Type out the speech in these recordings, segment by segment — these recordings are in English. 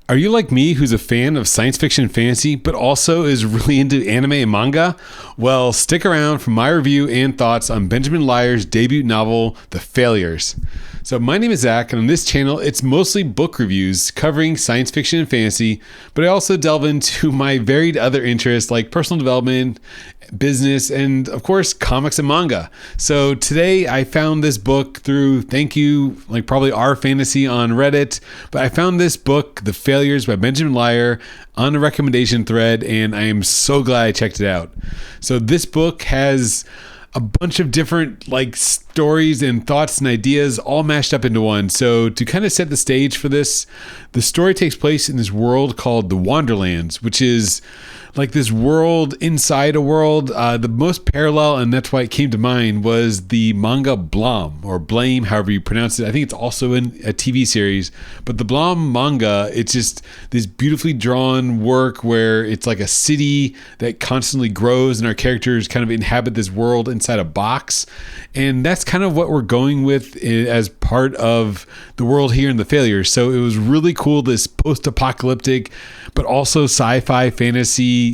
Are you like me, who's a fan of science fiction and fantasy, but also is really into anime and manga? Well, stick around for my review and thoughts on Benjamin Lyre's debut novel, The Failures. So my name is Zach, and on this channel, it's mostly book reviews covering science fiction and fantasy, but I also delve into my varied other interests like personal development, business, and of course, comics and manga. So today I found this book through, thank you, like probably our fantasy on Reddit, but I found this book, The Failures by Benjamin Lyre, on a recommendation thread, and I am so glad I checked it out. So this book has a bunch of different like stories and thoughts and ideas all mashed up into one. So to kind of set the stage for this, the story takes place in this world called the Wanderlands, which is like this world inside a world. The most parallel, and that's why it came to mind, was the manga Blom, or Blame, however you pronounce it. I think it's also in a TV series, but the Blom manga, it's just this beautifully drawn work where it's like a city that constantly grows and our characters kind of inhabit this world inside a box. And that's kind of what we're going with as part of the world here in The Failures. So it was really cool, this post-apocalyptic, but also sci-fi fantasy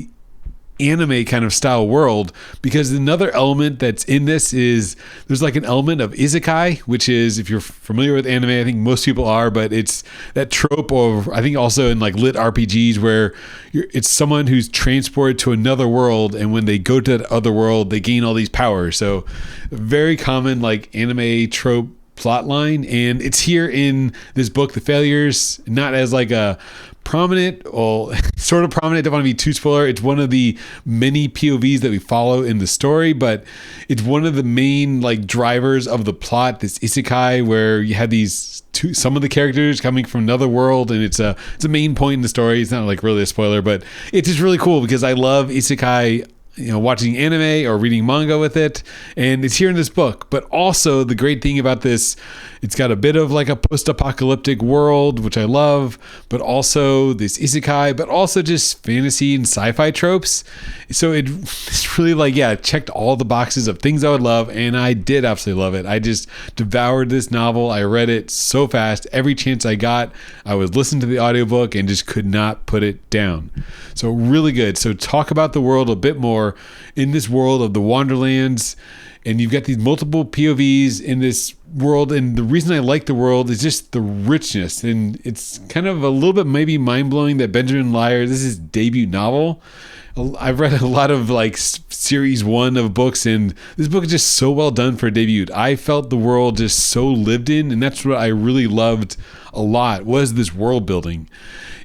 anime kind of style world, because another element that's in this is there's like an element of isekai, which is, if you're familiar with anime, I think most people are, but it's that trope of, I think also in like lit RPGs where it's someone who's transported to another world, and when they go to that other world, they gain all these powers. So very common like anime trope plot line, and it's here in this book, The Failures, not as like a prominent, or sort of prominent, don't want to be too spoiler. It's one of the many POVs that we follow in the story, but it's one of the main like drivers of the plot, this isekai, where you have these some of the characters coming from another world, and it's a main point in the story. It's not like really a spoiler, but it's just really cool because I love isekai, watching anime or reading manga with it, and it's here in this book. But also the great thing about this, it's got a bit of like a post-apocalyptic world, which I love, but also this isekai, but also just fantasy and sci-fi tropes. So it's really like, yeah, it checked all the boxes of things I would love, and I did absolutely love it. I just devoured this novel. I read it so fast. Every chance I got, I would listen to the audiobook and just could not put it down. So really good. So talk about the world a bit more. In this world of the Wanderlands, and you've got these multiple POVs in this world, and the reason I like the world is just the richness, and it's kind of a little bit maybe mind-blowing that Benjamin Lyre, this is his debut novel. I've read a lot of like series 1 of books, and this book is just so well done for a debut. I felt the world just so lived in, and that's what I really loved a lot, was this world building.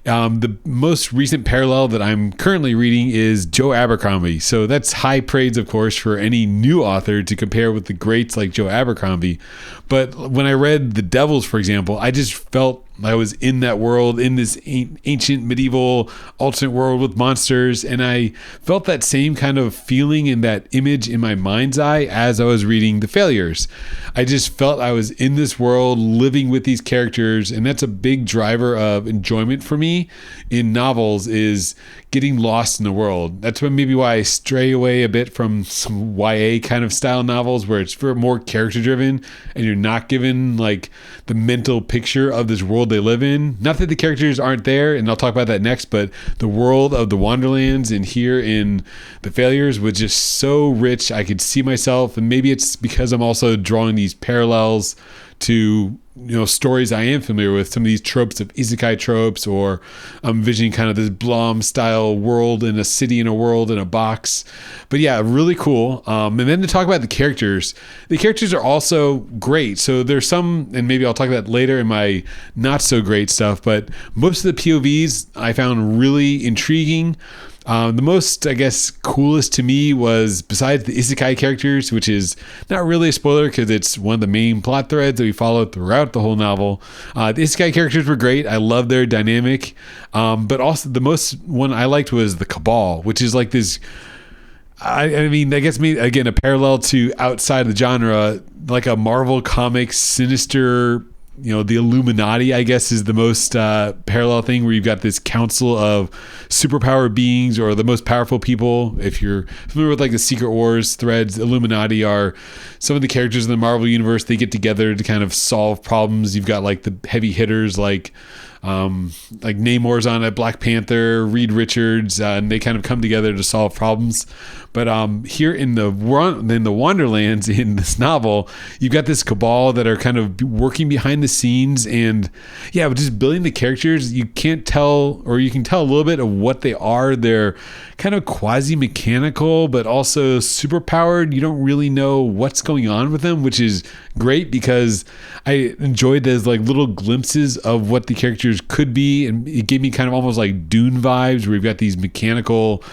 The most recent parallel that I'm currently reading is Joe Abercrombie. So that's high praise, of course, for any new author to compare with the greats like Joe Abercrombie. But when I read The Devils, for example, I just felt I was in that world, in this ancient medieval alternate world with monsters, and I felt that same kind of feeling and that image in my mind's eye as I was reading The Failures. I just felt I was in this world living with these characters, and that's a big driver of enjoyment for me in novels, is getting lost in the world. That's maybe why I stray away a bit from some YA kind of style novels where it's more character driven and you're not given like the mental picture of this world they live in. Not that the characters aren't there, and I'll talk about that next, but the world of the Wanderlands and here in The Failures was just so rich. I could see myself, and maybe it's because I'm also drawing these parallels to stories I am familiar with, some of these tropes of isekai tropes, or I'm envisioning kind of this Blom style world in a city in a world in a box. But yeah, really cool. And then to talk about the characters are also great. So there's some, and maybe I'll talk about that later in my not so great stuff, but most of the POVs I found really intriguing. The most, I guess, coolest to me was, besides the isekai characters, which is not really a spoiler because it's one of the main plot threads that we follow throughout the whole novel. The isekai characters were great. I love their dynamic. But also the most one I liked was the Cabal, which is like this, I mean, I guess maybe, again, a parallel to outside the genre, like a Marvel Comics sinister, the Illuminati, I guess, is the most parallel thing, where you've got this council of superpower beings, or the most powerful people. If you're familiar with like the Secret Wars threads, Illuminati are some of the characters in the Marvel universe. They get together to kind of solve problems. You've got like the heavy hitters like Like Namor's on it, Black Panther, Reed Richards, and they kind of come together to solve problems. But here in the Wanderlands in this novel, you've got this cabal that are kind of working behind the scenes, and yeah, just building the characters. You can't tell, or you can tell a little bit of what they are. They're kind of quasi-mechanical, but also super powered. You don't really know what's going on with them, which is great because I enjoyed those like little glimpses of what the characters could be, and it gave me kind of almost like Dune vibes, where we've got these mechanical,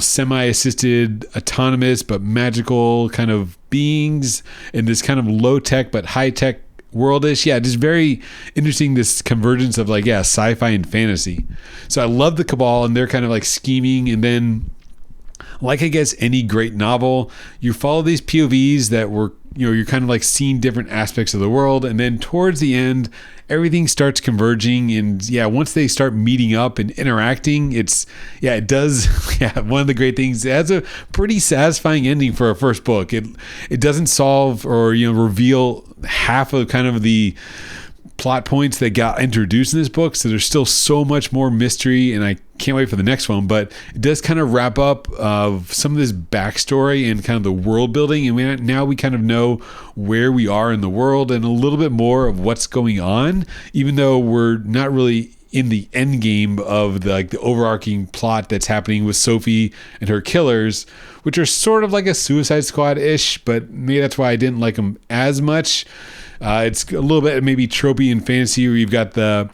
semi-assisted, autonomous but magical kind of beings in this kind of low-tech but high-tech worldish. Yeah, just very interesting, this convergence of like, yeah, sci-fi and fantasy. So I love the cabal, and they're kind of like scheming, and then like I guess any great novel, you follow these POVs that were, you're kind of like seeing different aspects of the world, and then towards the end everything starts converging, and yeah, once they start meeting up and interacting, it does one of the great things, it has a pretty satisfying ending for a first book. It doesn't solve or reveal half of kind of the plot points that got introduced in this book, so there's still so much more mystery, and I can't wait for the next one. But it does kind of wrap up of some of this backstory and kind of the world building, and now we kind of know where we are in the world and a little bit more of what's going on, even though we're not really in the end game of the overarching plot that's happening with Sophie and her killers, which are sort of like a Suicide Squad-ish, but maybe that's why I didn't like them as much. It's a little bit maybe tropey in fantasy, where you've got the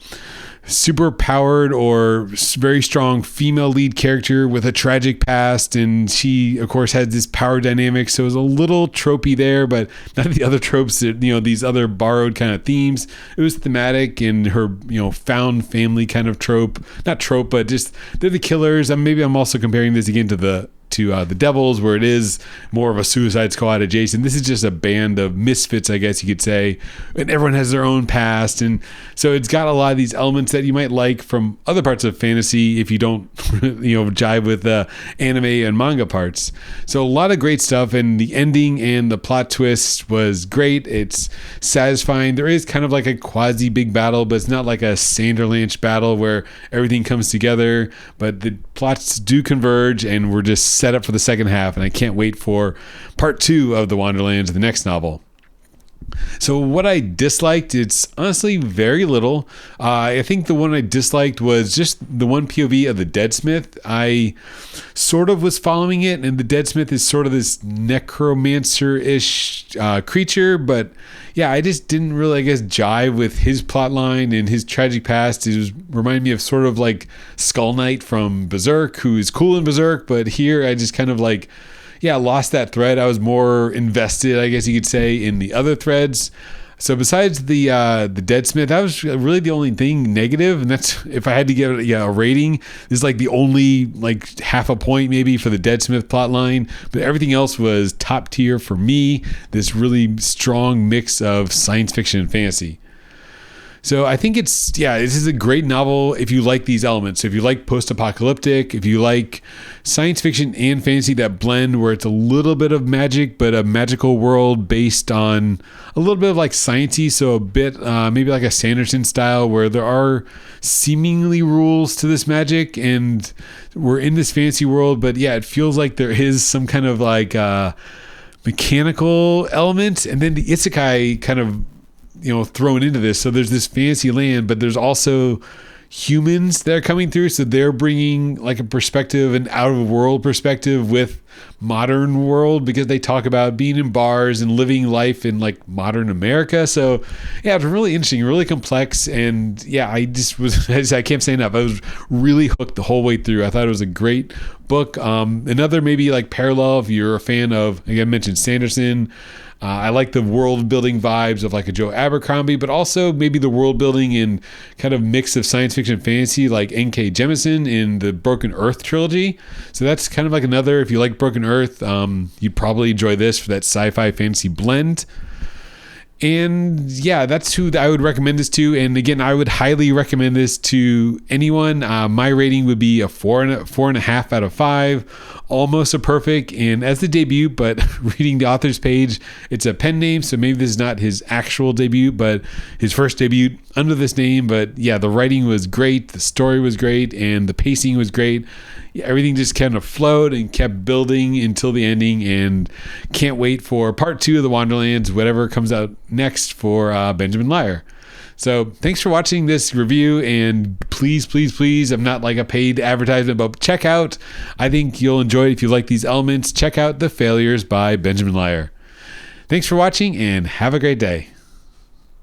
super powered or very strong female lead character with a tragic past, and she of course has this power dynamic, so it was a little tropey there, but none of the other tropes that these other borrowed kind of themes. It was thematic, and her found family kind of not trope, but just they're the killers. Maybe I'm also comparing this again to the Devils, where it is more of a Suicide Squad adjacent. This is just a band of misfits, I guess you could say, and everyone has their own past, and so it's got a lot of these elements that you might like from other parts of fantasy if you don't jive with the anime and manga parts. So a lot of great stuff, and the ending and the plot twist was great. It's satisfying. There is kind of like a quasi big battle, but it's not like a Sanderlanche battle where everything comes together, but the plots do converge, and we're just set up for the second half, and I can't wait for part 2 of the Wanderlands, the next novel. So what I disliked, it's honestly very little. I think the one I disliked was just the one POV of the Deadsmith. I sort of was following it, and the Deadsmith is sort of this necromancer-ish creature, but yeah, I just didn't really, I guess, jive with his plotline and his tragic past. It reminded me of sort of like Skull Knight from Berserk, who is cool in Berserk, but here I just kind of lost that thread. I was more invested, I guess you could say, in the other threads. So besides the Deadsmith, that was really the only thing negative, and that's, if I had to give it a rating, this is like the only half a point maybe for the Deadsmith plotline, but everything else was top tier for me. This really strong mix of science fiction and fantasy. So I think this is a great novel if you like these elements. So if you like post-apocalyptic, if you like science fiction and fantasy that blend, where it's a little bit of magic, but a magical world based on a little bit of sciencey, so a bit maybe like a Sanderson style, where there are seemingly rules to this magic, and we're in this fantasy world, but yeah, it feels like there is some kind of mechanical element, and then the isekai kind of thrown into this. So there's this fantasy land, but there's also humans that are coming through, so they're bringing a perspective, an out of world perspective with modern world, because they talk about being in bars and living life in modern America. So yeah, it's really interesting, really complex, and yeah, I can't say enough. I was really hooked the whole way through. I thought it was a great book. Another maybe parallel, if you're a fan of, again, I mentioned Sanderson, I like the world building vibes of a Joe Abercrombie, but also maybe the world building and kind of mix of science fiction and fantasy like N.K. Jemisin in the Broken Earth trilogy. So that's kind of another, if you like Broken Earth, you'd probably enjoy this for that sci-fi fantasy blend. And yeah, that's who I would recommend this to. And again, I would highly recommend this to anyone. My rating would be a 4.5 out of 5, almost a perfect. And as the debut, but reading the author's page, it's a pen name, so maybe this is not his actual debut, but his first debut under this name. But yeah, the writing was great, the story was great, and the pacing was great. Everything just kind of flowed and kept building until the ending, and can't wait for part 2 of the Wanderlands, whatever comes out next for Benjamin Liar. So thanks for watching this review, and please, I'm not like a paid advertisement, but check out, I think you'll enjoy it if you like these elements. Check out The Failures by Benjamin Liar. Thanks for watching, and have a great day.